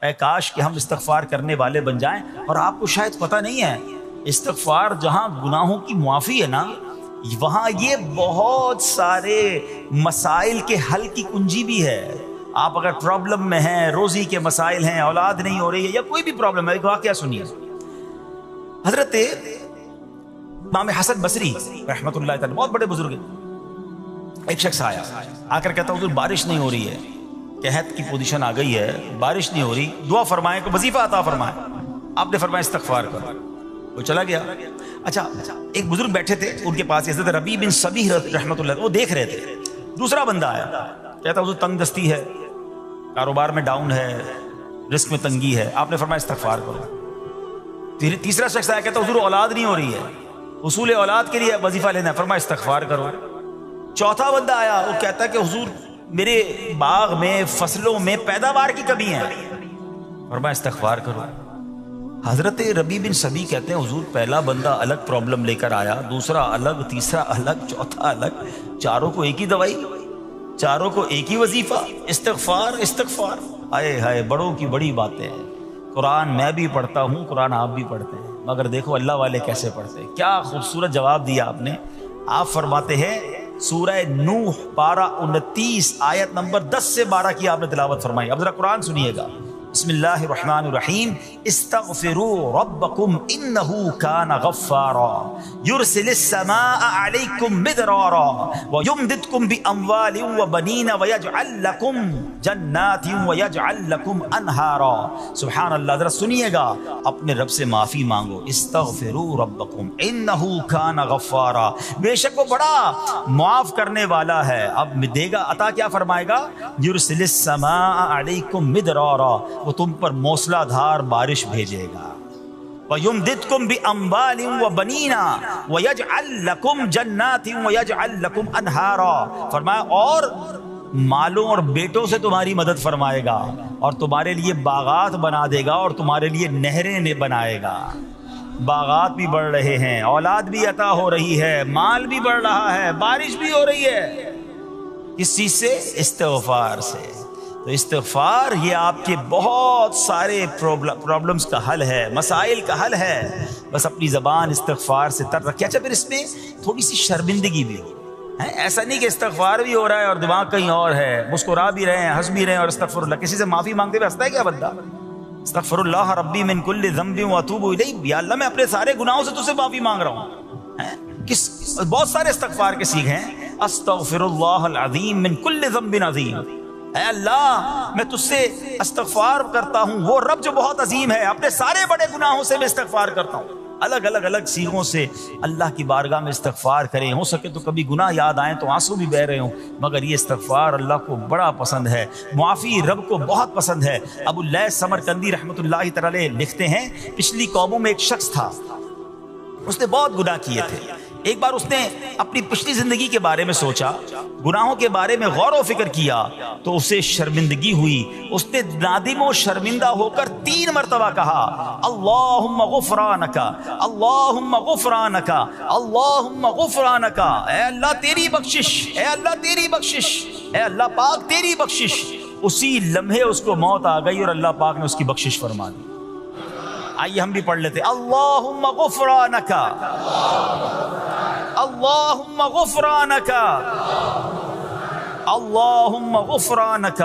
اے کاش کہ ہم استغفار کرنے والے بن جائیں۔ اور آپ کو شاید پتہ نہیں ہے، استغفار جہاں گناہوں کی معافی ہے نا، وہاں یہ بہت سارے مسائل کے حل کی کنجی بھی ہے۔ آپ اگر پرابلم میں ہیں، روزی کے مسائل ہیں، اولاد نہیں ہو رہی ہے، یا کوئی بھی پرابلم ہے، ایک واقعہ سنیے۔ حضرت امام حسن بصری رحمۃ اللہ تعالی، بہت بڑے بزرگ ہیں، ایک شخص آیا، آ کر کہتا حضور بارش نہیں ہو رہی ہے، قحط کی پوزیشن آ گئی ہے، بارش نہیں ہو رہی، دعا فرمائیں کہ وظیفہ عطا فرمائیں۔ آپ نے فرمایا استغفار کرو، وہ چلا گیا۔ اچھا، ایک بزرگ بیٹھے تھے ان کے پاس، حضرت ربیع بن صبیح رحمۃ اللہ، وہ دیکھ رہے تھے۔ دوسرا بندہ آیا، کہتا حضور تنگ دستی ہے، کاروبار میں ڈاؤن ہے، رزق میں تنگی ہے، آپ نے فرمایا استغفار کرو۔ تیسرا شخص آیا، کہتا حضور اولاد نہیں ہو رہی ہے، حصول اولاد کے لیے وظیفہ لینا ہے، فرمایا استغفار کرو۔ چوتھا بندہ آیا، وہ کہتا ہے کہ حضور میرے باغ میں، فصلوں میں پیداوار کی کمی ہے، فرمایا استغفار کرو۔ حضرت ربیع بن صبیح کہتے ہیں حضور پہلا بندہ الگ پرابلم لے کر آیا، دوسرا الگ، تیسرا الگ، چوتھا الگ، چاروں کو ایک ہی دوائی، چاروں کو ایک ہی وظیفہ، استغفار استغفار۔ آئے ہائے، بڑوں کی بڑی باتیں ہیں۔ قرآن میں بھی پڑھتا ہوں، قرآن آپ بھی پڑھتے ہیں، مگر دیکھو اللہ والے کیسے پڑھتے ہیں۔ کیا خوبصورت جواب دیا آپ نے۔ آپ فرماتے ہیں سورہ نوح پارہ 29 آیت نمبر 10 سے 12 کی آپ نے تلاوت فرمائی۔ اب ذرا قرآن سنیے گا۔ بسم اللہ الرحمن الرحیم، استغفروا ربکم انہ کان غفارا یرسل السماء علیکم مدرارا ویمددکم باموال وبنین ویجعل لکم جنات ویجعل لکم انہارا۔ سبحان اللہ، ذرا سنیے گا، اپنے رب سے معافی مانگو۔ استغفروا ربکم انہ کان غفارا، بے شک وہ بڑا معاف کرنے والا ہے۔ اب دے گا، عطا کیا فرمائے گا؟ یرسل السماء علیکم مدرارا، وہ تم پر موسلا دھار بارش بھیجے گا۔ وَيُمْدِدْكُمْ بِأَمْوَالٍ وَبَنِينَ وَيَجْعَلْ لَكُمْ جَنَّاتٍ وَيَجْعَلْ لَكُمْ أَنْهَارًا، فرمایا اور مالوں اور بیٹوں سے تمہاری مدد فرمائے گا، اور تمہارے لیے باغات بنا دے گا، اور تمہارے لیے نہریں بنائے گا۔ باغات بھی بڑھ رہے ہیں، اولاد بھی عطا ہو رہی ہے، مال بھی بڑھ رہا ہے، بارش بھی ہو رہی ہے۔ کس چیز سے؟ استغفار سے۔ تو استغفار یہ آپ کے بہت سارے پرابلمز کا حل ہے، مسائل کا حل ہے۔ بس اپنی زبان استغفار سے تر رکھیں۔ اچھا، پھر اس میں تھوڑی سی شرمندگی بھی ہو، ایسا نہیں کہ استغفار بھی ہو رہا ہے اور دماغ کہیں اور ہے، مسکرا بھی رہے ہیں، ہنس بھی رہے ہیں، اور استغفر اللہ، کسی سے معافی مانگتے ہوئے ہنستا ہے کیا بندہ؟ استغفر اللہ ربی من کل ذنب واتوب الیہ، یا اللہ میں اپنے سارے گناہوں سے تجھ سے معافی مانگ رہا ہوں۔ بہت سارے استغفار کے سیکھ ہیں، استغفر اللہ العظیم من کل ذنب عظیم، اے اللہ میں تجھ سے استغفار کرتا ہوں، وہ رب جو بہت عظیم ہے، اپنے سارے بڑے گناہوں سے میں استغفار کرتا ہوں۔ الگ الگ سیغوں سے اللہ کی بارگاہ میں استغفار کریں۔ ہو سکے تو کبھی گناہ یاد آئیں تو آنسو بھی بہہ رہے ہوں، مگر یہ استغفار اللہ کو بڑا پسند ہے، معافی رب کو بہت پسند ہے۔ ابو اللیث سمرقندی رحمۃ اللہ تعالی لکھتے ہیں، پچھلی قوموں میں ایک شخص تھا، اس نے بہت گناہ کیے تھے۔ ایک بار اس نے اپنی پچھلی زندگی کے بارے میں سوچا، گناہوں کے بارے میں غور و فکر کیا، تو اسے شرمندگی ہوئی۔ اس نے نادم و شرمندہ ہو کر 3 مرتبہ کہا، اللہم غفرانک، اللہم غفرانک، اللہم غفرانک، اے اللہ تیری بخشش، اے اللہ تیری بخشش، اے اللہ پاک تیری بخشش۔ اسی لمحے اس کو موت آ گئی اور اللہ پاک نے اس کی بخشش فرما دی۔ آئیے ہم بھی پڑھ لیتے، اللہم غفرانک، اللہم غفرانک، اللہم غفرانک۔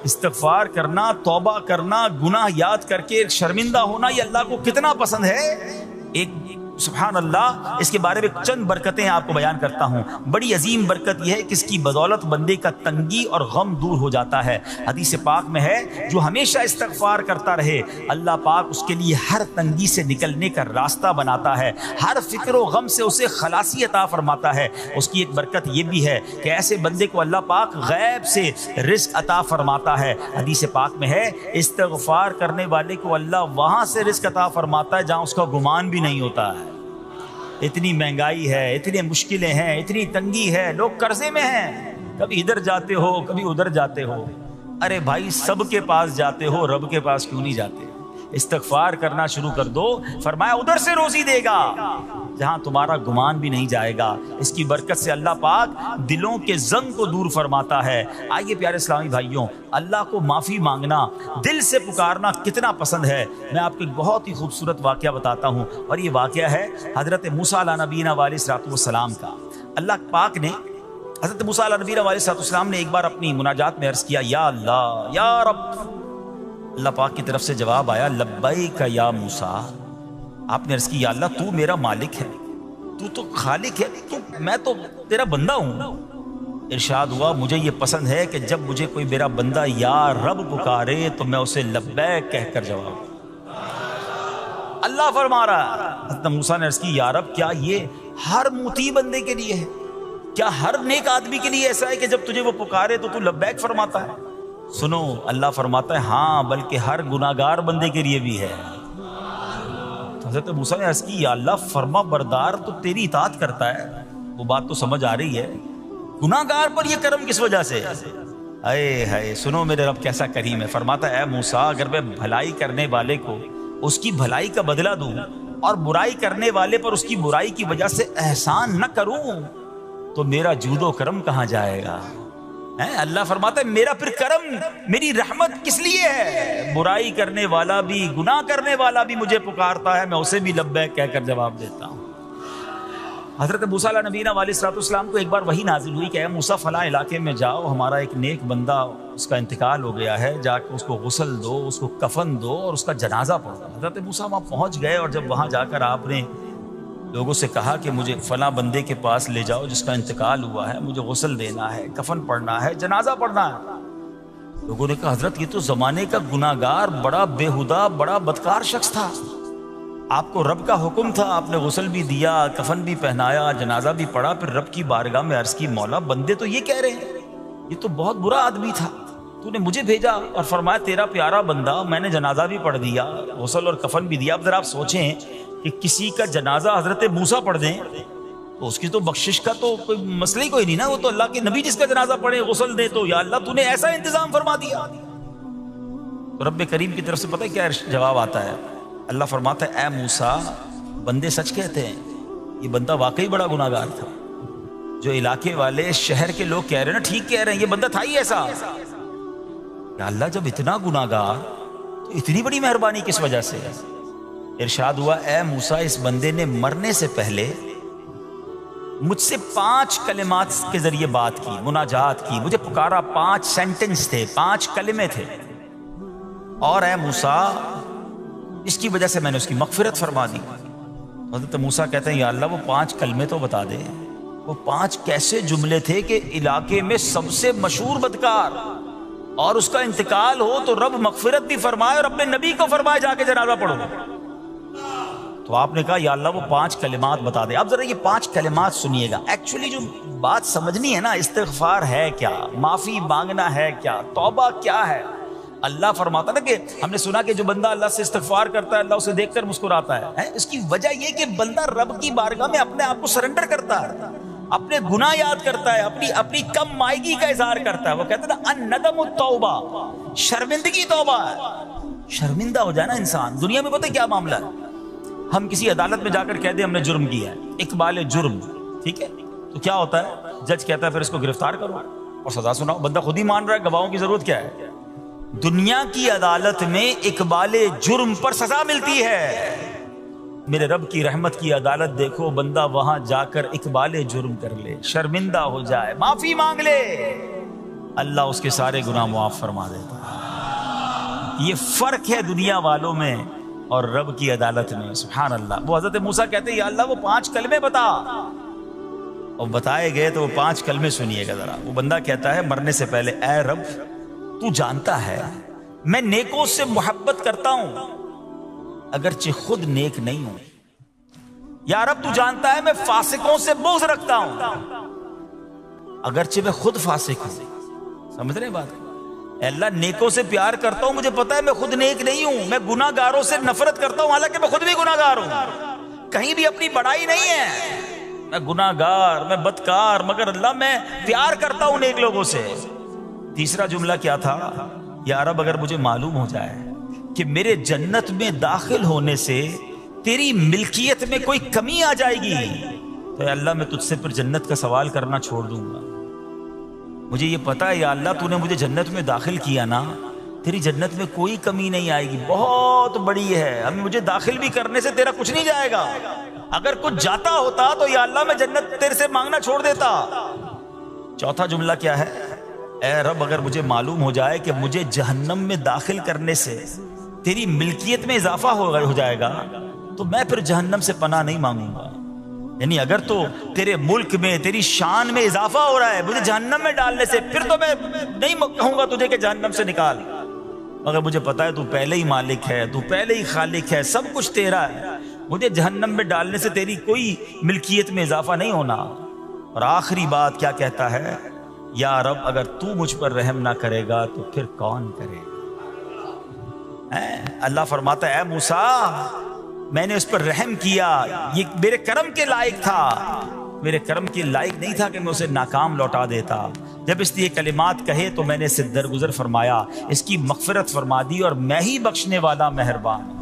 استغفار کرنا، توبہ کرنا، گناہ یاد کر کے شرمندہ ہونا، یہ اللہ کو کتنا پسند ہے۔ ایک سبحان اللہ، اس کے بارے میں چند برکتیں آپ کو بیان کرتا ہوں۔ بڑی عظیم برکت یہ ہے کہ اس کی بدولت بندے کا تنگی اور غم دور ہو جاتا ہے۔ حدیث پاک میں ہے، جو ہمیشہ استغفار کرتا رہے اللہ پاک اس کے لیے ہر تنگی سے نکلنے کا راستہ بناتا ہے، ہر فکر و غم سے اسے خلاصی عطا فرماتا ہے۔ اس کی ایک برکت یہ بھی ہے کہ ایسے بندے کو اللہ پاک غیب سے رزق عطا فرماتا ہے۔ حدیث پاک میں ہے، استغفار کرنے والے کو اللہ وہاں سے رزق عطا فرماتا ہے جہاں اس کا گمان بھی نہیں ہوتا ہے۔ اتنی مہنگائی ہے، اتنی مشکلیں ہیں، اتنی تنگی ہے، لوگ قرضے میں ہیں، کبھی ادھر جاتے ہو کبھی ادھر جاتے ہو۔ ارے بھائی، سب کے پاس جاتے ہو، رب کے پاس کیوں نہیں جاتے؟ استغفار کرنا شروع کر دو، فرمایا ادھر سے روزی دے گا۔ جہاں تمہارا گمان بھی نہیں جائے گا. اس کی برکت سے اللہ پاک دلوں کے زنگ کو دور فرماتا ہے. آئیے پیارے اسلامی بھائیوں، اللہ کو معافی مانگنا، دل سے پکارنا کتنا پسند ہے. میں آپ کو ایک بہت ہی خوبصورت واقعہ بتاتا ہوں، اور یہ واقعہ ہے حضرت موسیٰ علیہ نبینا علیہ الصلوۃ والسلام کا. اللہ پاک نے حضرت موسیٰ علیہ نبینا علیہ الصلوۃ والسلام نے ایک بار اپنی مناجات میں عرض کیا، یا اللہ یا رب. اللہ پاک کی طرف سے جواب آیا، لبیک یا موسیٰ. آپ نے عرض کی، یا اللہ تو میرا مالک ہے، تو خالق ہے، میں تو تیرا بندہ ہوں. ارشاد ہوا، مجھے یہ پسند ہے کہ جب مجھے کوئی میرا بندہ یا رب پکارے تو میں اسے لبیک کہہ کر جواب. اللہ فرما رہا ہے. حضرت موسیٰ نے عرض کی، یا رب کیا یہ ہر مطیع بندے کے لیے ہے؟ کیا ہر نیک آدمی کے لیے ایسا ہے کہ جب تجھے وہ پکارے تو لبیک فرماتا ہے؟ سنو، اللہ فرماتا ہے ہاں، بلکہ ہر گناہگار بندے کے لیے بھی ہے. حضرت موسیٰ نے عرض کی، یا اللہ فرما بردار تو تیری اطاعت کرتا ہے، وہ بات تو سمجھ آ رہی ہے، گناہگار پر یہ کرم کس وجہ سے؟ اے ہائے، سنو میرے رب کیسا کریم ہے. فرماتا ہے، اے موسیٰ اگر میں بھلائی کرنے والے کو اس کی بھلائی کا بدلہ دوں اور برائی کرنے والے پر اس کی برائی کی وجہ سے احسان نہ کروں تو میرا جود و کرم کہاں جائے گا؟ اللہ فرماتا ہے میرا پھر کرم، میری رحمت کس لیے ہے؟ برائی کرنے والا بھی، گناہ کرنے والا بھی مجھے پکارتا ہے، میں اسے بھی لبیک کہہ کر جواب دیتا ہوں. حضرت موسیٰ علیہ نبینا علیہ الصلوۃ والسلام کو ایک بار وحی نازل ہوئی کہ اے موسیٰ فلاں علاقے میں جاؤ، ہمارا ایک نیک بندہ اس کا انتقال ہو گیا ہے، جا کے اس کو غسل دو، اس کو کفن دو اور اس کا جنازہ پڑھو. حضرت موسیٰ وہاں پہنچ گئے، اور جب وہاں جا کر آپ نے لوگوں سے کہا کہ مجھے فلاں بندے کے پاس لے جاؤ جس کا انتقال ہوا ہے، مجھے غسل دینا ہے، کفن پڑھنا ہے، جنازہ پڑھنا ہے. لوگوں نے کہا، حضرت یہ تو زمانے کا گناہگار، بڑا بےہودہ، بڑا بدکار شخص تھا، آپ کو رب کا حکم تھا، آپ نے غسل بھی دیا، کفن بھی پہنایا، جنازہ بھی پڑھا. پھر رب کی بارگاہ میں عرض کی، مولا بندے تو یہ کہہ رہے ہیں یہ تو بہت برا آدمی تھا، تو نے مجھے بھیجا اور فرمایا تیرا پیارا بندہ، میں نے جنازہ بھی پڑھ دیا، غسل اور کفن بھی دیا. اب ذرا آپ سوچیں کہ کسی کا جنازہ حضرت موسیٰ پڑھ دیں تو اس کی تو بخشش کا تو کوئی مسئلہ ہی کوئی نہیں نا، وہ تو اللہ کے نبی جس کا جنازہ پڑھے غسل دے تو یا اللہ تو نے ایسا انتظام فرما دیا. تو رب کریم کی طرف سے پتہ ہے کیا جواب آتا ہے؟ اللہ فرماتا ہے، اے موسیٰ بندے سچ کہتے ہیں، یہ بندہ واقعی بڑا گناہگار تھا. جو علاقے والے، شہر کے لوگ کہہ رہے ہیں نا، ٹھیک کہہ رہے ہیں، یہ بندہ تھا ہی ایسا. یا اللہ جب اتنا گناہگار تو اتنی بڑی مہربانی کس وجہ سے؟ ارشاد ہوا، اے موسیٰ اس بندے نے مرنے سے پہلے مجھ سے 5 کلمات کے ذریعے بات کی، مناجات کی، مجھے پکارا. 5 سینٹنس تھے، 5 کلمے تھے، اور اے موسیٰ اس کی وجہ سے میں نے اس کی مغفرت فرما دی. حضرت موسیٰ کہتے ہیں، یا اللہ وہ 5 کلمے تو بتا دے، وہ 5 کیسے جملے تھے کہ علاقے میں سب سے مشہور بدکار اور اس کا انتقال ہو تو رب مغفرت بھی فرمائے اور اپنے نبی کو فرمائے جا کے جنازہ پڑھو. تو آپ نے کہا یا اللہ وہ 5 کلمات بتا دے. اب ذرا یہ 5 کلمات سنیے گا. ایکچولی جو بات سمجھنی ہے نا، استغفار ہے کیا، معافی مانگنا ہے کیا، توبہ کیا ہے. اللہ فرماتا نا کہ ہم نے سنا کہ جو بندہ اللہ سے استغفار کرتا ہے اللہ اسے دیکھ کر مسکراتا ہے. اس کی وجہ یہ کہ بندہ رب کی بارگاہ میں اپنے آپ کو سرنڈر کرتا ہے، اپنے گناہ یاد کرتا ہے، اپنی کم مائگی کا اظہار کرتا ہے. وہ کہتے ہیں نا الندم التوبہ، شرمندگی توبہ ہے. شرمندہ ہو جائے نا انسان. دنیا میں پتہ کیا معاملہ ہے، ہم کسی عدالت میں جا کر کہہ دیں ہم نے جرم کیا ہے، اقبال جرم، ٹھیک ہے، تو کیا ہوتا ہے، جج کہتا ہے پھر اس کو گرفتار کرو اور سزا سناؤ. بندہ خود ہی مان رہا ہے، گواہوں کی ضرورت کیا ہے. دنیا کی عدالت میں اقبال جرم پر سزا ملتی ہے. میرے رب کی رحمت کی عدالت دیکھو، بندہ وہاں جا کر اقبال جرم کر لے، شرمندہ ہو جائے، معافی مانگ لے، اللہ اس کے سارے گناہ معاف فرما دیتا ہے. یہ فرق ہے دنیا والوں میں اور رب کی عدالت میں. سبحان اللہ. وہ حضرت موسیٰ کہتے ہیں یا اللہ وہ 5 کلمے بتا، اور بتائے گئے تو وہ 5 کلمے سنیے گا ذرا. وہ بندہ کہتا ہے مرنے سے پہلے، اے رب تو جانتا ہے میں نیکوں سے محبت کرتا ہوں اگرچہ خود نیک نہیں ہوں. یا رب تو جانتا ہے میں فاسقوں سے بغض رکھتا ہوں اگرچہ میں خود فاسق ہوں. سمجھ رہے بات؟ اے اللہ نیکوں سے پیار کرتا ہوں، مجھے پتا ہے میں خود نیک نہیں ہوں. میں گناہ گاروں سے نفرت کرتا ہوں حالانکہ میں خود بھی گناہ گار ہوں. کہیں بھی اپنی بڑائی نہیں ہے، میں گناہ گار، میں بدکار، مگر اللہ میں پیار کرتا ہوں نیک لوگوں سے. تیسرا جملہ کیا تھا، یا رب اگر مجھے معلوم ہو جائے کہ میرے جنت میں داخل ہونے سے تیری ملکیت میں کوئی کمی آ جائے گی تو اے اللہ میں تجھ سے پھر جنت کا سوال کرنا چھوڑ دوں گا۔ مجھے یہ پتا ہے یا اللہ تو نے مجھے جنت میں داخل کیا نا، تیری جنت میں کوئی کمی نہیں آئے گی، بہت بڑی ہے، ہم مجھے داخل بھی کرنے سے تیرا کچھ نہیں جائے گا، اگر کچھ جاتا ہوتا تو یا اللہ میں جنت تیرے سے مانگنا چھوڑ دیتا۔ چوتھا جملہ کیا ہے؟ اے رب اگر مجھے معلوم ہو جائے کہ مجھے جہنم میں داخل کرنے سے تیری ملکیت میں اضافہ ہو جائے گا تو میں پھر جہنم سے پناہ نہیں مانگوں گا۔ یعنی اگر تو تیرے ملک میں تیری شان میں اضافہ ہو رہا ہے مجھے جہنم میں ڈالنے سے، پھر تو میں نہیں کہوں گا تجھے کہ جہنم سے نکال، مگر مجھے پتا ہے تو پہلے ہی مالک ہے، تو پہلے ہی خالق ہے، سب کچھ تیرا ہے، مجھے جہنم میں ڈالنے سے تیری کوئی ملکیت میں اضافہ نہیں ہونا۔ اور آخری بات کیا کہتا ہے؟ یا رب اگر تو مجھ پر رحم نہ کرے گا تو پھر کون کرے گا؟ اللہ فرماتا ہے اے موسیٰ میں نے اس پر رحم کیا، یہ میرے کرم کے لائق تھا، میرے کرم کے لائق نہیں تھا کہ میں اسے ناکام لوٹا دیتا۔ جب اس نے یہ کلمات کہے تو میں نے اسے درگزر فرمایا، اس کی مغفرت فرما دی، اور میں ہی بخشنے والا مہربان ہوں۔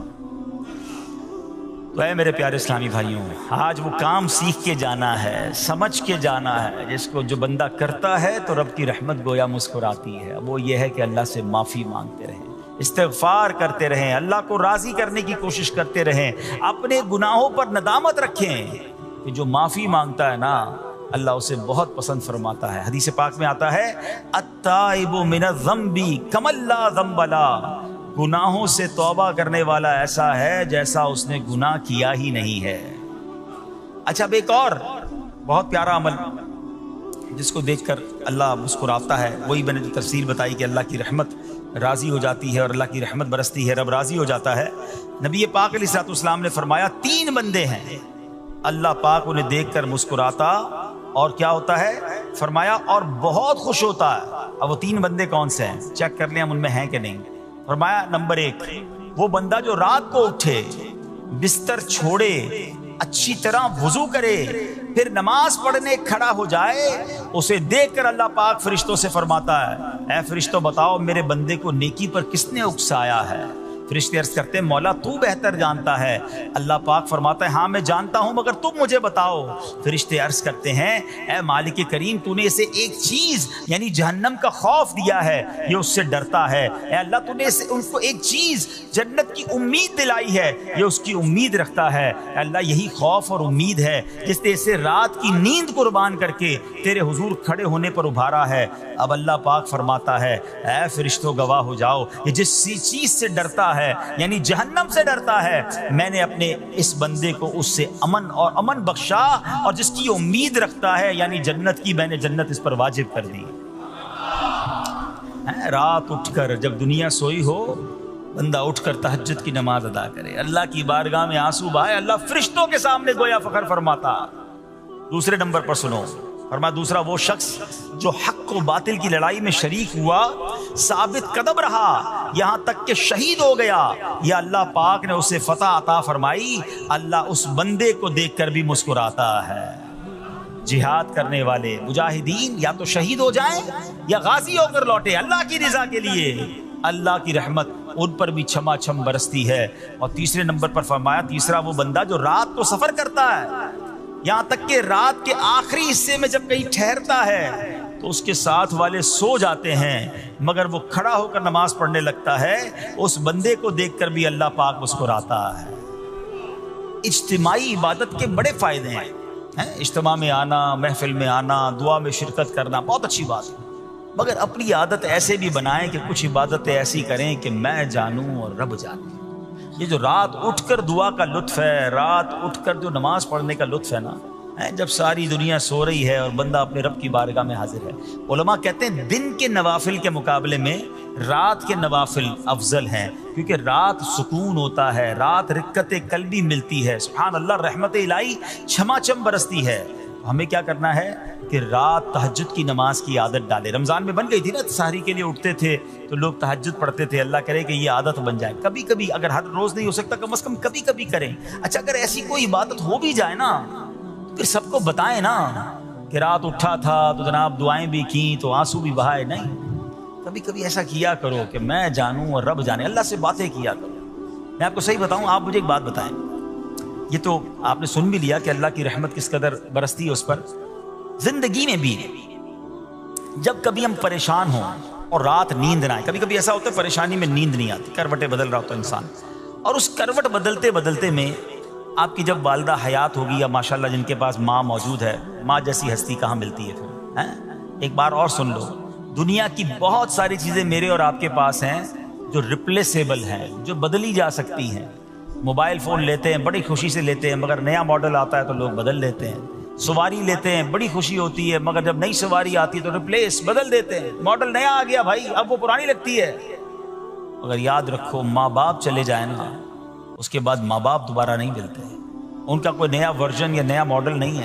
تو اے میرے پیارے اسلامی بھائیوں، آج وہ کام سیکھ کے جانا ہے، سمجھ کے جانا ہے، جس کو جو بندہ کرتا ہے تو رب کی رحمت گویا مسکراتی ہے۔ وہ یہ ہے کہ اللہ سے معافی مانگتے رہیں، استغفار کرتے رہیں، اللہ کو راضی کرنے کی کوشش کرتے رہیں، اپنے گناہوں پر ندامت رکھیں کہ جو معافی مانگتا ہے نا اللہ اسے بہت پسند فرماتا ہے۔ حدیث پاک میں آتا ہے التائب من الذنب کمن لا ذنب له، گناہوں سے توبہ کرنے والا ایسا ہے جیسا اس نے گناہ کیا ہی نہیں ہے۔ اچھا اب ایک اور بہت پیارا عمل جس کو دیکھ کر اللہ مسکراتا ہے، وہی میں نے جو تفسیر بتائی کہ اللہ کی رحمت راضی ہو جاتی ہے اور اللہ کی رحمت برستی ہے، رب راضی ہو جاتا ہے۔ نبی پاک علیہ الصلوۃ والسلام نے فرمایا 3 بندے ہیں اللہ پاک انہیں دیکھ کر مسکراتا اور کیا ہوتا ہے؟ فرمایا اور بہت خوش ہوتا ہے۔ اب وہ 3 بندے کون سے ہیں؟ چیک کر لیں ہم ان میں ہیں کہ نہیں۔ فرمایا نمبر 1 وہ بندہ جو رات کو اٹھے، بستر چھوڑے، اچھی طرح وضو کرے، پھر نماز پڑھنے کھڑا ہو جائے، اسے دیکھ کر اللہ پاک فرشتوں سے فرماتا ہے اے فرشتوں بتاؤ میرے بندے کو نیکی پر کس نے اکسایا ہے؟ فرشتے عرض کرتے ہیں مولا تو بہتر جانتا ہے۔ اللہ پاک فرماتا ہے ہاں میں جانتا ہوں مگر تم مجھے بتاؤ۔ فرشتے عرض کرتے ہیں اے مالک کریم تو نے اسے ایک چیز یعنی جہنم کا خوف دیا ہے، یہ اس سے ڈرتا ہے۔ اے اللہ تو نے ان کو ایک چیز جنت کی امید دلائی ہے، یہ اس کی امید رکھتا ہے۔ اے اللہ یہی خوف اور امید ہے جس نے اسے رات کی نیند قربان کر کے تیرے حضور کھڑے ہونے پر ابھارا ہے۔ اب اللہ پاک فرماتا ہے اے فرشتوں گواہ ہو جاؤ یہ جس چیز سے ڈرتا ہے یعنی جہنم سے ڈرتا ہے، میں نے اپنے اس بندے کو اس سے امن بخشا، اور جس کی امید رکھتا ہے یعنی جنت کی، میں نے جنت اس پر واجب کر دی۔ رات اٹھ کر جب دنیا سوئی ہو بندہ اٹھ کر تہجد کی نماز ادا کرے، اللہ کی بارگاہ میں آنسو بہائے، اللہ فرشتوں کے سامنے گویا فخر فرماتا۔ دوسرے نمبر پر سنو، فرمایا دوسرا وہ شخص جو حق و باطل کی لڑائی میں شریک ہوا، ثابت قدم رہا یہاں تک کہ شہید ہو گیا، یا اللہ پاک نے اسے فتح عطا فرمائی، اللہ اس بندے کو دیکھ کر بھی مسکراتا ہے۔ جہاد کرنے والے مجاہدین یا تو شہید ہو جائیں یا غازی ہو کر لوٹے اللہ کی رضا کے لیے، اللہ کی رحمت ان پر بھی چھما چھم برستی ہے۔ اور تیسرے نمبر پر فرمایا تیسرا وہ بندہ جو رات کو سفر کرتا ہے، یہاں تک کہ رات کے آخری حصے میں جب کہیں ٹھہرتا ہے تو اس کے ساتھ والے سو جاتے ہیں مگر وہ کھڑا ہو کر نماز پڑھنے لگتا ہے، اس بندے کو دیکھ کر بھی اللہ پاک مسکراتا ہے۔ اجتماعی عبادت کے بڑے فائدے ہیں، اجتماع میں آنا، محفل میں آنا، دعا میں شرکت کرنا بہت اچھی بات ہے، مگر اپنی عادت ایسے بھی بنائیں کہ کچھ عبادتیں ایسی کریں کہ میں جانوں اور رب جانے۔ یہ جو رات اٹھ کر دعا کا لطف ہے، رات اٹھ کر جو نماز پڑھنے کا لطف ہے نا، جب ساری دنیا سو رہی ہے اور بندہ اپنے رب کی بارگاہ میں حاضر ہے۔ علماء کہتے ہیں دن کے نوافل کے مقابلے میں رات کے نوافل افضل ہیں، کیونکہ رات سکون ہوتا ہے، رات رقت قلبی ملتی ہے، سبحان اللہ رحمت الہی چھما چھم برستی ہے۔ ہمیں کیا کرنا ہے کہ رات تہجد کی نماز کی عادت ڈالے۔ رمضان میں بن گئی تھی نا، سحری کے لیے اٹھتے تھے تو لوگ تہجد پڑھتے تھے، اللہ کرے کہ یہ عادت بن جائے۔ کبھی کبھی اگر ہر روز نہیں ہو سکتا کم از کم کبھی کبھی کریں۔ اچھا اگر ایسی کوئی عبادت ہو بھی جائے نا پھر سب کو بتائیں نا کہ رات اٹھا تھا تو جناب دعائیں بھی کیں تو آنسو بھی بہائے، نہیں کبھی کبھی ایسا کیا کرو کہ میں جانوں اور رب جانے، اللہ سے باتیں کیا کرو۔ میں آپ کو صحیح بتاؤں، آپ مجھے ایک بات بتائیں، یہ تو آپ نے سن بھی لیا کہ اللہ کی رحمت کس قدر برستی ہے اس پر. زندگی میں بھی جب کبھی ہم پریشان ہوں اور رات نیند نہ آئے، کبھی کبھی ایسا ہوتا ہے پریشانی میں نیند نہیں آتی، کروٹیں بدل رہا ہوتا ہے انسان، اور اس کروٹ بدلتے بدلتے میں آپ کی جب والدہ حیات ہوگی یا ماشاءاللہ جن کے پاس ماں موجود ہے، ماں جیسی ہستی کہاں ملتی ہے پھر. ایک بار اور سن لو، دنیا کی بہت ساری چیزیں میرے اور آپ کے پاس ہیں جو ریپلیسیبل ہیں، جو بدلی جا سکتی ہیں. موبائل فون لیتے ہیں بڑی خوشی سے لیتے ہیں، مگر نیا ماڈل آتا ہے تو لوگ بدل دیتے ہیں. سواری لیتے ہیں بڑی خوشی ہوتی ہے، مگر جب نئی سواری آتی ہے تو ریپلیس بدل دیتے ہیں. ماڈل نیا آ گیا بھائی، اب وہ پرانی لگتی ہے. مگر یاد رکھو، ماں باپ چلے جائیں نا، اس کے بعد ماں باپ دوبارہ نہیں ملتے. ان کا کوئی نیا ورژن یا نیا ماڈل نہیں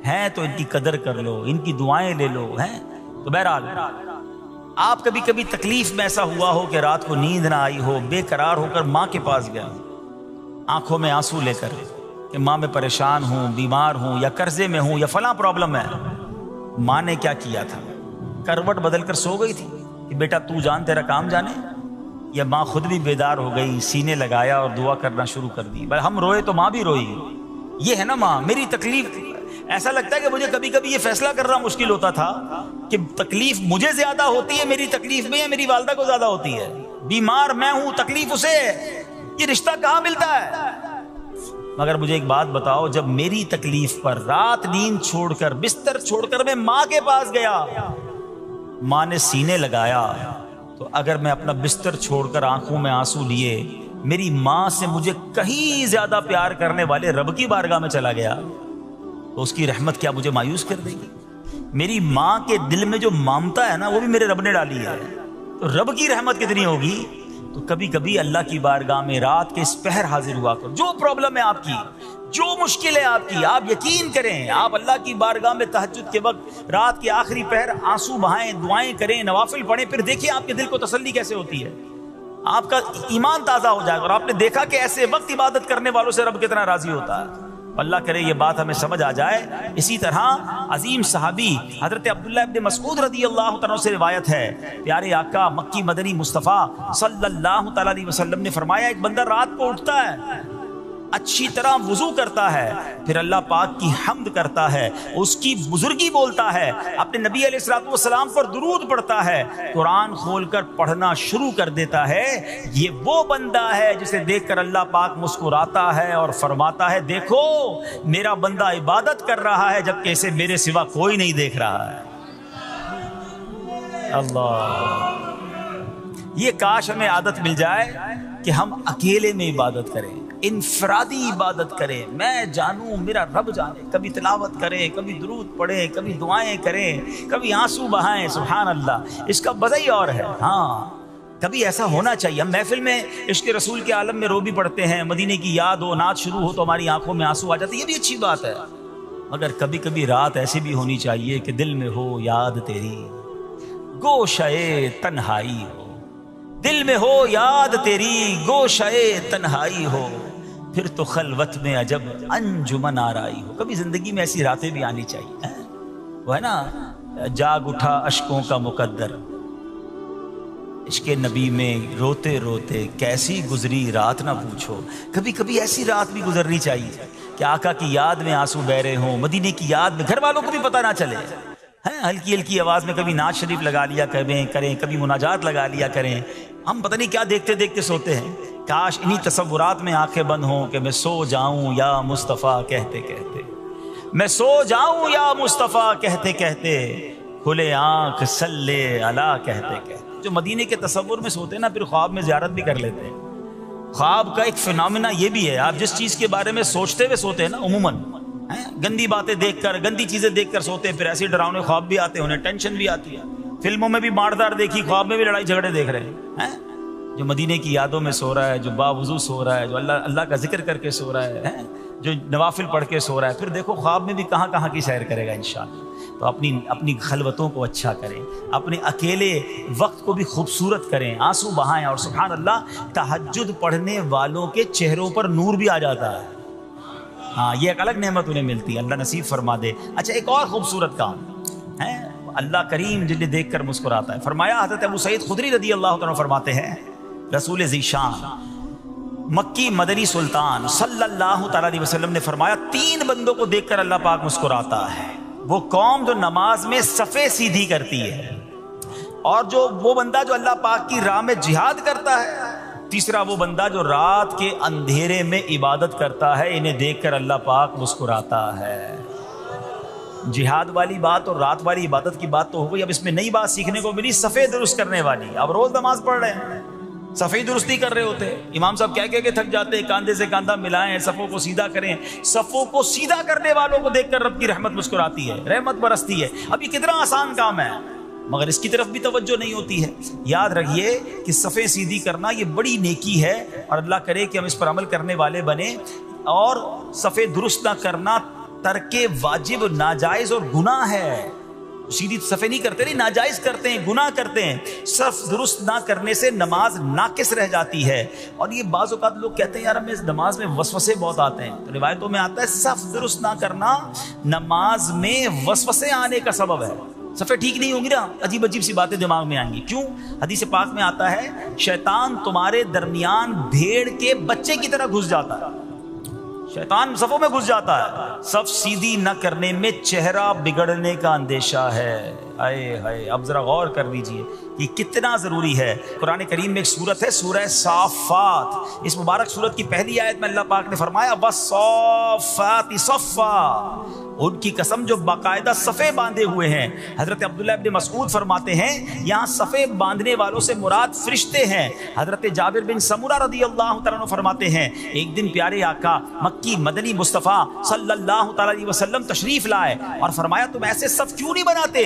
ہے تو ان کی قدر کر لو، ان کی دعائیں لے لو. تو بہرحال آپ کبھی کبھی تکلیف میں ایسا ہوا ہو کہ رات کو نیند نہ آئی ہو، بے قرار ہو کر ماں کے پاس گیا، آنکھوں میں آنسو لے کر کہ ماں میں پریشان ہوں، بیمار ہوں، یا قرضے میں ہوں، یا فلاں پرابلم ہے. ماں نے کیا کیا تھا؟ کروٹ بدل کر سو گئی تھی کہ بیٹا تو جان تیرا کام جانے، یا ماں خود بھی بیدار ہو گئی، سینے لگایا اور دعا کرنا شروع کر دی. بھائی ہم روئے تو ماں بھی روئی. یہ ہے نا ماں. میری تکلیف، ایسا لگتا ہے کہ مجھے کبھی کبھی یہ فیصلہ کرنا مشکل ہوتا تھا کہ تکلیف مجھے زیادہ ہوتی ہے میری تکلیف میں، یا میری والدہ کو زیادہ ہوتی ہے. بیمار میں ہوں، تکلیف اسے ہے، یہ رشتہ کہاں ملتا ہے؟ مگر مجھے ایک بات بتاؤ، جب میری تکلیف پر رات نیند چھوڑ کر، بستر چھوڑ کر میں ماں کے پاس گیا، ماں نے سینے لگایا، تو اگر میں اپنا بستر چھوڑ کر آنکھوں میں آنسو لیے میری ماں سے مجھے کہیں زیادہ پیار کرنے والے رب کی بارگاہ میں چلا گیا، تو اس کی رحمت کیا مجھے مایوس کر دے گی؟ میری ماں کے دل میں جو ممتا ہے نا، وہ بھی میرے رب نے ڈالی ہے. تو رب کی رحمت کتنی ہوگی؟ تو کبھی کبھی اللہ کی بارگاہ میں رات کے اس پہر حاضر ہوا کرو. جو پرابلم ہے آپ کی، جو مشکل ہے آپ کی، آپ یقین کریں، آپ اللہ کی بارگاہ میں تہجد کے وقت رات کے آخری پہر آنسو بہائیں، دعائیں کریں، نوافل پڑھیں، پھر دیکھیں آپ کے دل کو تسلی کیسے ہوتی ہے. آپ کا ایمان تازہ ہو جائے گا، اور آپ نے دیکھا کہ ایسے وقت عبادت کرنے والوں سے رب کتنا راضی ہوتا ہے. اللہ کرے یہ بات ہمیں سمجھ آ جائے. اسی طرح عظیم صحابی حضرت عبداللہ ابن مسعود رضی اللہ تعالیٰ سے روایت ہے، پیارے آقا مکی مدنی مصطفیٰ صلی اللہ تعالیٰ علیہ وسلم نے فرمایا، ایک بندہ رات کو اٹھتا ہے، اچھی طرح وضو کرتا ہے، پھر اللہ پاک کی حمد کرتا ہے، اس کی بزرگی بولتا ہے، اپنے نبی علیہ الصلوۃ والسلام پر درود پڑھتا ہے، قرآن کھول کر پڑھنا شروع کر دیتا ہے. یہ وہ بندہ ہے جسے دیکھ کر اللہ پاک مسکراتا ہے اور فرماتا ہے، دیکھو میرا بندہ عبادت کر رہا ہے جبکہ اسے میرے سوا کوئی نہیں دیکھ رہا ہے. اللہ، یہ کاش ہمیں عادت مل جائے کہ ہم اکیلے میں عبادت کریں، انفرادی عبادت کریں. میں جانوں، میرا رب جانے. کبھی تلاوت کریں، کبھی درود پڑھیں، کبھی دعائیں کریں، کبھی آنسو بہائیں. سبحان اللہ، اس کا مزہ ہی اور ہے. ہاں، کبھی ایسا ہونا چاہیے. ہم محفل میں عشق رسول کے عالم میں رو بھی پڑھتے ہیں، مدینے کی یاد ہو، نعت شروع ہو تو ہماری آنکھوں میں آنسو آ جاتے، یہ بھی اچھی بات ہے. مگر کبھی کبھی رات ایسی بھی ہونی چاہیے کہ دل میں ہو یاد تیری، گوشئے تنہائی ہو. دل میں ہو یاد تیری، گوشئے تنہائی ہو، پھر تو خلوت میں عجب انجمن آرائی ہو. کبھی زندگی میں ایسی راتیں بھی آنی چاہیے. وہ ہے نا، جاگ اٹھا اشکوں کا مقدر، عشق نبی میں روتے روتے کیسی گزری رات نہ پوچھو. کبھی کبھی ایسی رات بھی گزرنی چاہیے کہ آقا کی یاد میں آنسو بہ رہے ہوں، مدینے کی یاد میں، گھر والوں کو بھی پتہ نہ چلے. ہلکی ہلکی آواز میں کبھی نعت شریف لگا لیا کریں، کبھی مناجات لگا لیا کریں. ہم پتہ نہیں کیا دیکھتے دیکھتے سوتے ہیں. کاش انہی تصورات میں آنکھیں بند ہوں کہ میں سو جاؤں یا مصطفیٰ کہتے کہتے، میں سو جاؤں یا مصطفیٰ کہتے کہتے، کھلے آنکھ صلی علی کہتے کہتے. جو مدینے کے تصور میں سوتے ہیں نا، پھر خواب میں زیارت بھی کر لیتے ہیں. خواب کا ایک فینومینا یہ بھی ہے، آپ جس چیز کے بارے میں سوچتے ہوئے سوتے ہیں نا، عموماً گندی باتیں دیکھ کر، گندی چیزیں دیکھ کر سوتے ہیں، پھر ایسے ڈراؤنے خواب بھی آتے ہیں، انہیں ٹینشن بھی آتی ہے. فلموں میں بھی ماردار دیکھی، خواب میں بھی لڑائی جھگڑے دیکھ رہے ہیں. جو مدینے کی یادوں میں سو رہا ہے، جو باوضو سو رہا ہے، جو اللہ کا ذکر کر کے سو رہا ہے، جو نوافل پڑھ کے سو رہا ہے، پھر دیکھو خواب میں بھی کہاں کہاں کی سیر کرے گا انشاءاللہ. تو اپنی خلوتوں کو اچھا کریں، اپنے اکیلے وقت کو بھی خوبصورت کریں، آنسو بہائیں. اور سبحان اللہ، تہجد پڑھنے والوں کے چہروں پر نور بھی آ جاتا ہے. ہاں، یہ ایک الگ نعمت انہیں ملتی ہے، اللہ نصیب فرما دے. اچھا، ایک اور خوبصورت کام ہے، اللہ کریم جنہیں دیکھ کر مسکراتا ہے. فرمایا، حضرت ابو سعید خدری رضی اللہ عنہ فرماتے ہیں، رسول ذی شان مکی مدنی سلطان صلی اللہ تعالی علیہ وسلم نے فرمایا 3 بندوں کو دیکھ کر اللہ پاک مسکراتا ہے۔ وہ قوم جو نماز میں صفیں سیدھی کرتی ہے، اور وہ بندہ جو اللہ پاک کی راہ میں جہاد کرتا ہے، تیسرا وہ بندہ جو رات کے اندھیرے میں عبادت کرتا ہے، انہیں دیکھ کر اللہ پاک مسکراتا ہے۔ جہاد والی بات اور رات والی عبادت کی بات تو ہو گئی، اب اس میں نئی بات سیکھنے کو ملی، صفیں درست کرنے والی۔ اب روز نماز پڑھ رہے ہیں، صفیں درست نہیں کر رہے ہوتے، امام صاحب کہہ کے تھک جاتے ہیں، کاندھے سے کاندھا ملائیں، صفوں کو سیدھا کریں۔ صفوں کو سیدھا کرنے والوں کو دیکھ کر رب کی رحمت مسکراتی ہے، رحمت برستی ہے۔ اب یہ کتنا آسان کام ہے، مگر اس کی طرف بھی توجہ نہیں ہوتی ہے۔ یاد رکھیے کہ صفیں سیدھی کرنا یہ بڑی نیکی ہے، اور اللہ کرے کہ ہم اس پر عمل کرنے والے بنیں۔ اور صفیں درست نہ کرنا ترک واجب، ناجائز اور گناہ ہے۔ سیدھی صفیں نہیں کرتے، نہیں، ناجائز کرتے ہیں، گناہ کرتے ہیں۔ صف درست نہ کرنے سے نماز ناقص رہ جاتی ہے۔ اور یہ بعض اوقات لوگ کہتے ہیں یار ہمیں اس نماز میں وسوسے بہت آتے ہیں، تو روایتوں میں آتا ہے صف درست نہ کرنا نماز میں وسوسے آنے کا سبب ہے۔ صفیں ٹھیک نہیں ہوں گی نا، عجیب عجیب سی باتیں دماغ میں آئیں گی۔ کیوں؟ حدیث پاک میں آتا ہے شیطان تمہارے درمیان بھیڑ کے بچے کی طرح گھس جاتا ہے، شیطان صفوں میں گھس جاتا ہے۔ صف سیدھی نہ کرنے میں چہرہ بگڑنے کا اندیشہ ہے۔ اے ہائے، اب ذرا غور کر لیجئے یہ کتنا ضروری ہے۔ قرآن کریم میں ایک سورت ہے سورہ صافات، اس مبارک سورت کی پہلی آیت میں اللہ پاک نے فرمایا وَالصَّافَّاتِ صَفًّا، ان کی قسم جو باقاعدہ صفیں باندھے ہوئے ہیں۔ حضرت عبداللہ ابن مسعود فرماتے ہیں یہاں صفیں باندھنے والوں سے مراد فرشتے ہیں۔ حضرت جابر بن سمورہ رضی اللہ تعالیٰ عنہ فرماتے ہیں ایک دن پیارے آقا مکی مدنی مصطفیٰ صلی اللہ تعالیٰ علیہ وسلم تشریف لائے اور فرمایا تم ایسے صف کیوں نہیں بناتے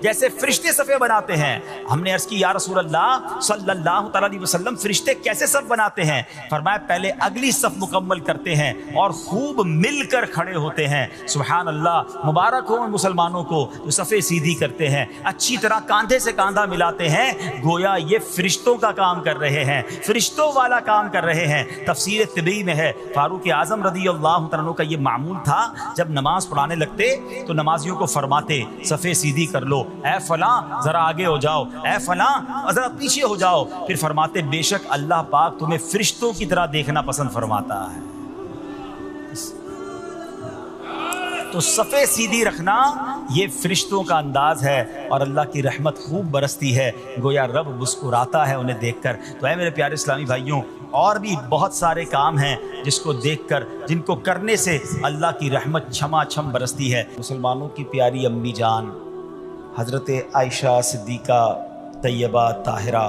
جیسے فرشتے صفیں بناتے ہیں؟ ہم نے عرض کی یا رسول اللہ صلی اللہ تعالیٰ علیہ وسلم فرشتے کیسے صف بناتے ہیں؟ فرمایا پہلے اگلی صف مکمل کرتے ہیں اور خوب مل کر کھڑے ہوتے ہیں۔ سبحان اللہ، مبارک ہو ان مسلمانوں کو جو صفیں سیدھی کرتے ہیں، اچھی طرح کاندھے سے کاندھا ملاتے ہیں، گویا یہ فرشتوں کا کام کر رہے ہیں، فرشتوں والا کام کر رہے ہیں۔ تفسیر طبی میں ہے فاروق اعظم رضی اللہ عنہ کا یہ معمول تھا، جب نماز پڑھانے لگتے تو نمازیوں کو فرماتے صفیں سیدھی کر لو، اے فلاں ذرا آگے ہو جاؤ، اے فلاں ذرا پیچھے ہو جاؤ، پھر فرماتے بے شک اللہ پاک تمہیں فرشتوں کی طرح دیکھنا پسند فرماتا ہے۔ تو صفیں سیدھی رکھنا یہ فرشتوں کا انداز ہے، اور اللہ کی رحمت خوب برستی ہے، گویا رب مسکراتا ہے انہیں دیکھ کر۔ تو اے میرے پیارے اسلامی بھائیوں، اور بھی بہت سارے کام ہیں جس کو دیکھ کر، جن کو کرنے سے اللہ کی رحمت چھما چھم برستی ہے۔ مسلمانوں کی پیاری امی جان حضرت عائشہ صدیقہ طیبہ طاہرہ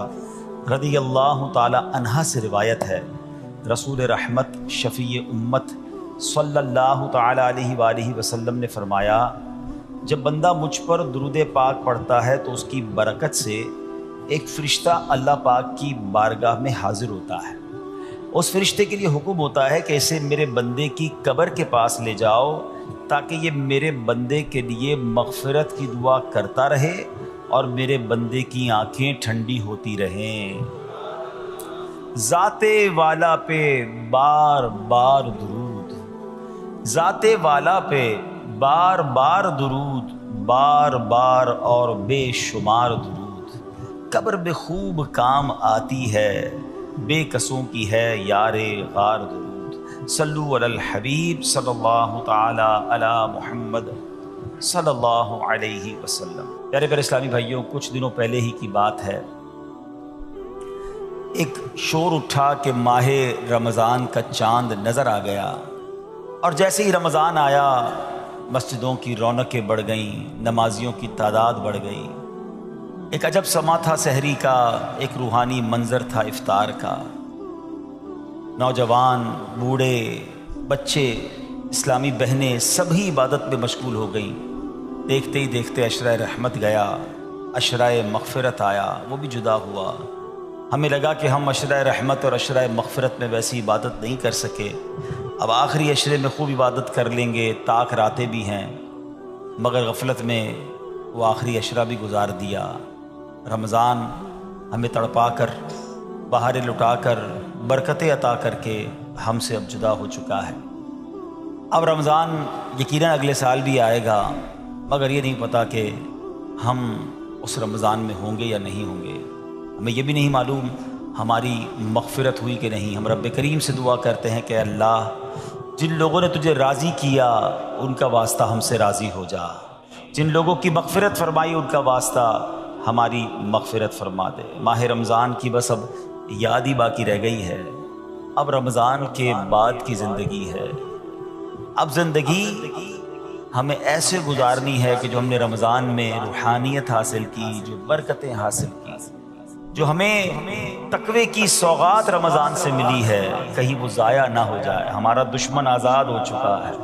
رضی اللہ تعالی عنہا سے روایت ہے، رسول رحمت شفیع امت صلی اللہ تعالی علیہ وآلہ وسلم نے فرمایا جب بندہ مجھ پر درود پاک پڑھتا ہے تو اس کی برکت سے ایک فرشتہ اللہ پاک کی بارگاہ میں حاضر ہوتا ہے۔ اس فرشتے کے لیے حکم ہوتا ہے کہ اسے میرے بندے کی قبر کے پاس لے جاؤ تاکہ یہ میرے بندے کے لیے مغفرت کی دعا کرتا رہے اور میرے بندے کی آنکھیں ٹھنڈی ہوتی رہیں۔ ذات والا پہ بار بار درود، ذات والا پہ بار بار درود، بار بار اور بے شمار درود، قبر میں خوب کام آتی ہے، بے کسوں کی ہے یار غار درود۔ صلو علی الحبیب صلی اللہ تعالی علی محمد صلی اللہ علیہ وسلم۔ پیارے پیارے اسلامی بھائیوں، کچھ دنوں پہلے ہی کی بات ہے، ایک شور اٹھا کہ ماہ رمضان کا چاند نظر آ گیا، اور جیسے ہی رمضان آیا مسجدوں کی رونقیں بڑھ گئیں، نمازیوں کی تعداد بڑھ گئی۔ ایک عجب سما تھا سحری کا، ایک روحانی منظر تھا افطار کا۔ نوجوان، بوڑھے، بچے، اسلامی بہنیں سبھی عبادت میں مشغول ہو گئیں۔ دیکھتے ہی دیکھتے عشرہ رحمت گیا، عشرہ مغفرت آیا، وہ بھی جدا ہوا۔ ہمیں لگا کہ ہم عشرہ رحمت اور عشرہ مغفرت میں ویسی عبادت نہیں کر سکے، اب آخری عشرے میں خوب عبادت کر لیں گے، طاق راتیں بھی ہیں، مگر غفلت میں وہ آخری عشرہ بھی گزار دیا۔ رمضان ہمیں تڑپا کر، بہاریں لٹا کر، برکتیں عطا کر کے ہم سے اب جدا ہو چکا ہے۔ اب رمضان یقیناً اگلے سال بھی آئے گا، مگر یہ نہیں پتہ کہ ہم اس رمضان میں ہوں گے یا نہیں ہوں گے۔ ہمیں یہ بھی نہیں معلوم ہماری مغفرت ہوئی کہ نہیں. ہم رب کریم سے دعا کرتے ہیں کہ اللہ جن لوگوں نے تجھے راضی کیا ان کا واسطہ ہم سے راضی ہو جا، جن لوگوں کی مغفرت فرمائی ان کا واسطہ ہماری مغفرت فرما دے. ماہ رمضان کی بس اب یاد ہی باقی رہ گئی ہے. اب رمضان کے بعد کی زندگی ہے. اب زندگی ہمیں ایسے گزارنی ہے کہ جو ہم نے رمضان میں روحانیت حاصل کی، جو برکتیں حاصل کی، جو ہمیں تقوی کی سوغات رمضان سے ملی ہے، کہیں وہ ضائع نہ ہو جائے. ہمارا دشمن آزاد ہو چکا ہے،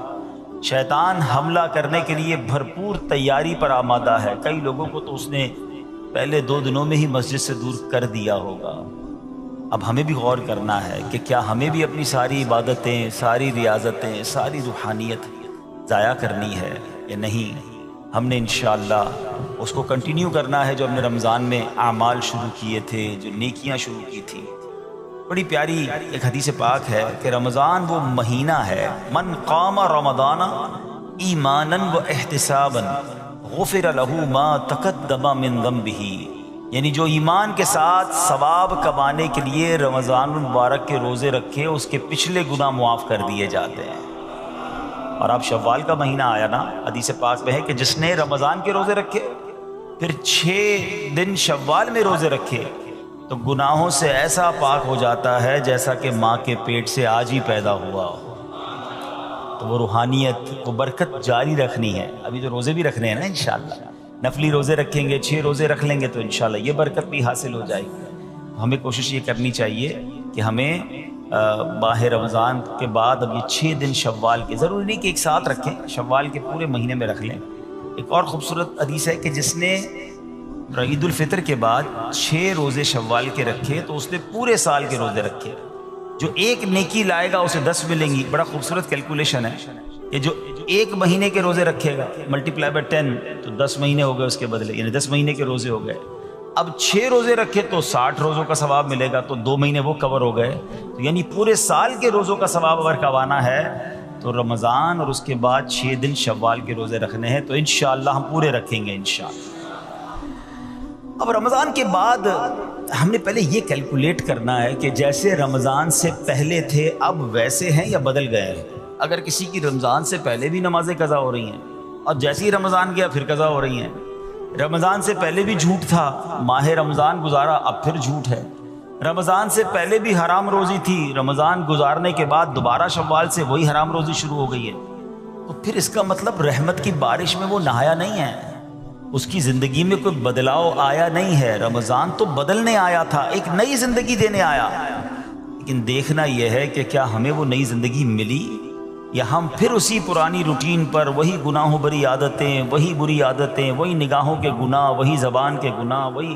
شیطان حملہ کرنے کے لیے بھرپور تیاری پر آمادہ ہے. کئی لوگوں کو تو اس نے پہلے 2 دنوں میں ہی مسجد سے دور کر دیا ہوگا. اب ہمیں بھی غور کرنا ہے کہ کیا ہمیں بھی اپنی ساری عبادتیں، ساری ریاضتیں، ساری روحانیت ضائع کرنی ہے یا نہیں. ہم نے انشاءاللہ اس کو کنٹینیو کرنا ہے جو ہم نے رمضان میں اعمال شروع کیے تھے، جو نیکیاں شروع کی تھیں. بڑی پیاری ایک حدیث پاک ہے کہ رمضان وہ مہینہ ہے، من قام رمضان ایمانا و احتسابا غفر له ما تقدم من ذنبه. یعنی جو ایمان کے ساتھ ثواب کمانے کے لیے رمضان المبارک کے روزے رکھے اس کے پچھلے گناہ معاف کر دیے جاتے ہیں. اور اب شوال کا مہینہ آیا نا، حدیث پاک میں ہے کہ جس نے رمضان کے روزے رکھے پھر 6 دن شوال میں روزے رکھے تو گناہوں سے ایسا پاک ہو جاتا ہے جیسا کہ ماں کے پیٹ سے آج ہی پیدا ہوا ہو. تو وہ روحانیت، وہ برکت جاری رکھنی ہے. ابھی تو روزے بھی رکھنے ہیں نا انشاءاللہ، نفلی روزے رکھیں گے، 6 روزے رکھ لیں گے تو انشاءاللہ یہ برکت بھی حاصل ہو جائے گی. ہمیں کوشش یہ کرنی چاہیے کہ ہمیں ماہ رمضان کے بعد اب یہ 6 دن شوال کے، ضروری نہیں کہ ایک ساتھ رکھیں، شوال کے پورے مہینے میں رکھ لیں. ایک اور خوبصورت حدیث ہے کہ جس نے عید الفطر کے بعد 6 روزے شوال کے رکھے تو اس نے پورے سال کے روزے رکھے. جو ایک نیکی لائے گا اسے 10 ملیں گی. بڑا خوبصورت کیلکولیشن ہے کہ جو 1 مہینے کے روزے رکھے گا ملٹیپلائی بائی 10 تو 10 مہینے ہو گئے اس کے بدلے، یعنی 10 مہینے کے روزے ہو گئے. اب 6 روزے رکھے تو 60 روزوں کا ثواب ملے گا، تو 2 مہینے وہ کور ہو گئے. تو یعنی پورے سال کے روزوں کا ثواب اگر کمانا ہے تو رمضان اور اس کے بعد 6 دن شوال کے روزے رکھنے ہیں. تو انشاءاللہ ہم پورے رکھیں گے انشاءاللہ. اب رمضان کے بعد ہم نے پہلے یہ کیلکولیٹ کرنا ہے کہ جیسے رمضان سے پہلے تھے اب ویسے ہیں یا بدل گئے ہیں. اگر کسی کی رمضان سے پہلے بھی نمازیں قضا ہو رہی ہیں اور جیسے ہی رمضان گیا پھر قضا ہو رہی ہیں، رمضان سے پہلے بھی جھوٹ تھا، ماہ رمضان گزارا اب پھر جھوٹ ہے، رمضان سے پہلے بھی حرام روزی تھی، رمضان گزارنے کے بعد دوبارہ شوال سے وہی حرام روزی شروع ہو گئی ہے، تو پھر اس کا مطلب رحمت کی بارش میں وہ نہایا نہیں ہے، اس کی زندگی میں کوئی بدلاؤ آیا نہیں ہے. رمضان تو بدلنے آیا تھا، ایک نئی زندگی دینے آیا، لیکن دیکھنا یہ ہے کہ کیا ہمیں وہ نئی زندگی ملی یا ہم پھر اسی پرانی روٹین پر، وہی گناہوں بری عادتیں، وہی بری عادتیں، وہی نگاہوں کے گناہ، وہی زبان کے گناہ، وہی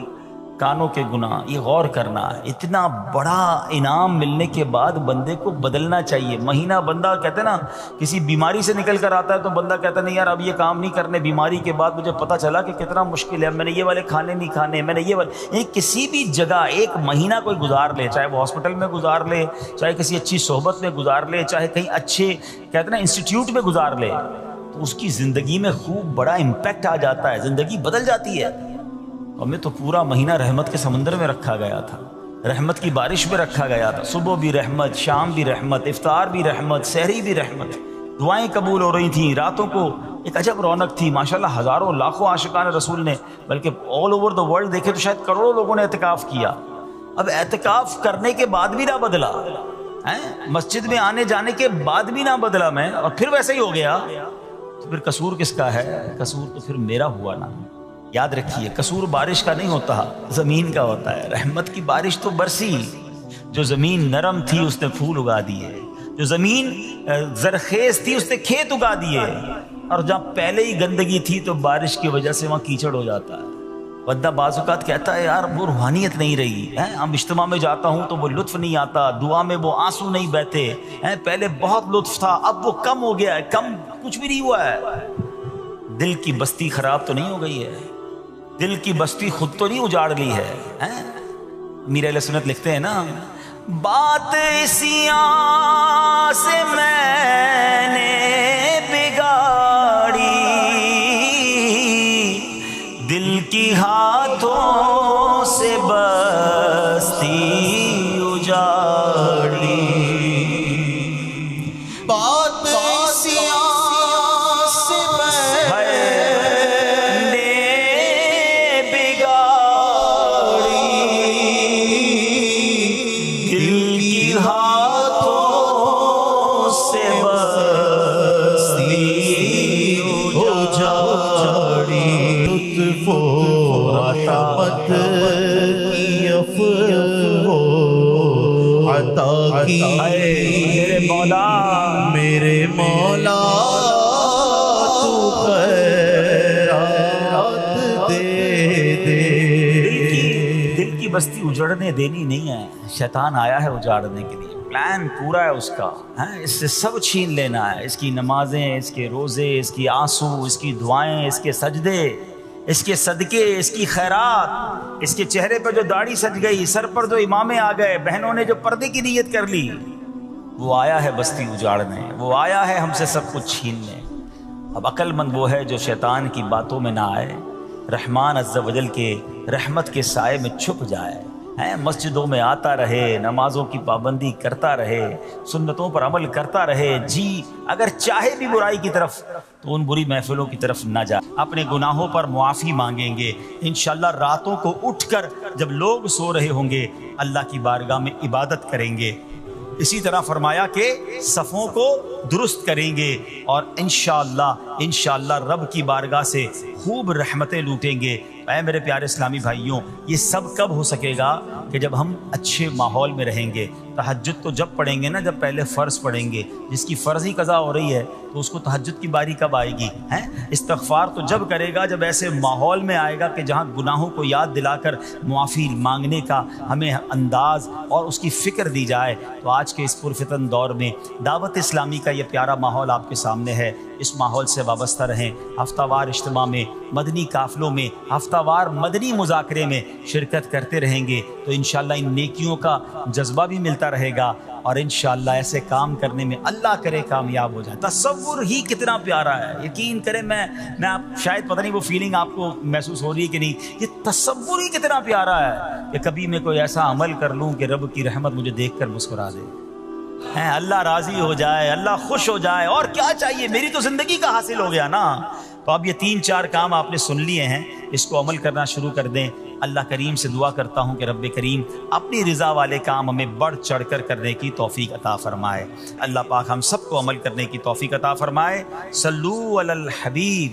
کانوں کے گناہ. یہ غور کرنا ہے. اتنا بڑا انعام ملنے کے بعد بندے کو بدلنا چاہیے. مہینہ بندہ کہتے ہیں نا کسی بیماری سے نکل کر آتا ہے تو بندہ کہتا ہے نہیں یار اب یہ کام نہیں کرنے، بیماری کے بعد مجھے پتہ چلا کہ کتنا مشکل ہے، میں نے یہ والے کھانے نہیں کھانے، میں نے یہ والے، یعنی کسی بھی جگہ ایک مہینہ کوئی گزار لے، چاہے وہ ہاسپٹل میں گزار لے، چاہے کسی اچھی صحبت میں گزار لے، چاہے کہیں اچھے کہتے ہیں نا انسٹیٹیوٹ میں گزار لے، تو اس کی زندگی میں خوب بڑا امپیکٹ آ جاتا ہے، زندگی بدل جاتی ہے. ہمیں تو پورا مہینہ رحمت کے سمندر میں رکھا گیا تھا، رحمت کی بارش میں رکھا گیا تھا. صبح بھی رحمت، شام بھی رحمت، افطار بھی رحمت، سحری بھی رحمت، دعائیں قبول ہو رہی تھیں، راتوں کو ایک عجب رونق تھی. ماشاءاللہ ہزاروں لاکھوں عاشقان رسول نے، بلکہ آل اوور دا ورلڈ دیکھے تو شاید کروڑوں لوگوں نے اعتکاف کیا. اب اعتکاف کرنے کے بعد بھی نہ بدلا، مسجد میں آنے جانے کے بعد بھی نہ بدلا میں، اور پھر ویسے ہی ہو گیا، تو پھر قصور کس کا ہے؟ قصور تو پھر میرا ہوا نا. یاد رکھیے قصور بارش کا نہیں ہوتا، زمین کا ہوتا ہے. رحمت کی بارش تو برسی، جو زمین نرم تھی اس نے پھول اگا دیے، جو زمین زرخیز تھی اس نے کھیت اگا دیے، اور جہاں پہلے ہی گندگی تھی تو بارش کی وجہ سے وہاں کیچڑ ہو جاتا ہے. بندہ بعض اوقات کہتا ہے یار وہ روحانیت نہیں رہی ہے، ہم اجتماع میں جاتا ہوں تو وہ لطف نہیں آتا، دعا میں وہ آنسو نہیں بہتے ہیں، پہلے بہت لطف تھا اب وہ کم ہو گیا ہے. کم کچھ بھی نہیں ہوا ہے. دل کی بستی خراب تو نہیں ہو گئی ہے، دل کی بستی خود تو نہیں اجاڑ لی ہے. میر اہل سنت لکھتے ہیں نا، بات اسیاں سے میں نے بگاڑی، دل کی ہاتھوں سے بستی اجاڑی بات میرے مولا تو خیرات دے دے. دل کی بستی اجڑنے دینی نہیں ہے. شیطان آیا ہے اجاڑنے کے لیے. پلان پورا ہے اس کا. اس سے سب چھین لینا ہے. اس کی نمازیں، اس کے روزے، اس کی آنسو، اس کی دعائیں، اس کے سجدے، اس کے صدقے، اس کی خیرات، اس کے چہرے پہ جو داڑھی سج گئی، سر پر جو امامے آ گئے، بہنوں نے جو پردے کی نیت کر لی. وہ آیا ہے بستی اجاڑنے. وہ آیا ہے ہم سے سب کچھ چھیننے. اب عقل مند وہ ہے جو شیطان کی باتوں میں نہ آئے، رحمان عز و جل کے رحمت کے سائے میں چھپ جائے. مسجدوں میں آتا رہے، نمازوں کی پابندی کرتا رہے، سنتوں پر عمل کرتا رہے. جی اگر چاہے بھی برائی کی طرف تو ان بری محفلوں کی طرف نہ جائے. اپنے گناہوں پر معافی مانگیں گے انشاءاللہ. راتوں کو اٹھ کر جب لوگ سو رہے ہوں گے اللہ کی بارگاہ میں عبادت کریں گے. اسی طرح فرمایا کہ صفوں کو درست کریں گے اور انشاءاللہ رب کی بارگاہ سے خوب رحمتیں لوٹیں گے. اے میرے پیارے اسلامی بھائیوں، یہ سب کب ہو سکے گا کہ جب ہم اچھے ماحول میں رہیں گے. تہجد تو جب پڑھیں گے نا جب پہلے فرض پڑھیں گے. جس کی فرض ہی قضا ہو رہی ہے تو اس کو تہجد کی باری کب آئے گی؟ استغفار تو جب کرے گا جب ایسے ماحول میں آئے گا کہ جہاں گناہوں کو یاد دلا کر معافی مانگنے کا ہمیں انداز اور اس کی فکر دی جائے. تو آج کے اس پرفتن دور میں دعوت اسلامی کا یہ پیارا ماحول آپ کے سامنے ہے. اس ماحول سے وابستہ رہیں. ہفتہ وار اجتماع میں، مدنی قافلوں میں، ہفتہ وار مدنی مذاکرے میں شرکت کرتے رہیں گے تو انشاءاللہ ان نیکیوں کا جذبہ بھی ملتا رہے گا اور انشاءاللہ ایسے کام کرنے میں اللہ کرے کامیاب ہو جائے. تصور ہی کتنا پیارا ہے. یقین کریں میں آپ شاید پتہ نہیں وہ فیلنگ آپ کو محسوس ہو رہی ہے کہ نہیں. یہ تصور ہی کتنا پیارا ہے کہ کبھی میں کوئی ایسا عمل کر لوں کہ رب کی رحمت مجھے دیکھ کر مسکرا دے. اللہ راضی ہو جائے، اللہ خوش ہو جائے. اور کیا چاہیے؟ میری تو زندگی کا حاصل ہو گیا نا. تو اب یہ 3-4 کام آپ نے سن لیے ہیں، اس کو عمل کرنا شروع کر دیں. اللہ کریم سے دعا کرتا ہوں کہ رب کریم اپنی رضا والے کام ہمیں بڑھ چڑھ کر کرنے کی توفیق عطا فرمائے. اللہ پاک ہم سب کو عمل کرنے کی توفیق عطا فرمائے. صلو علی الحبیب.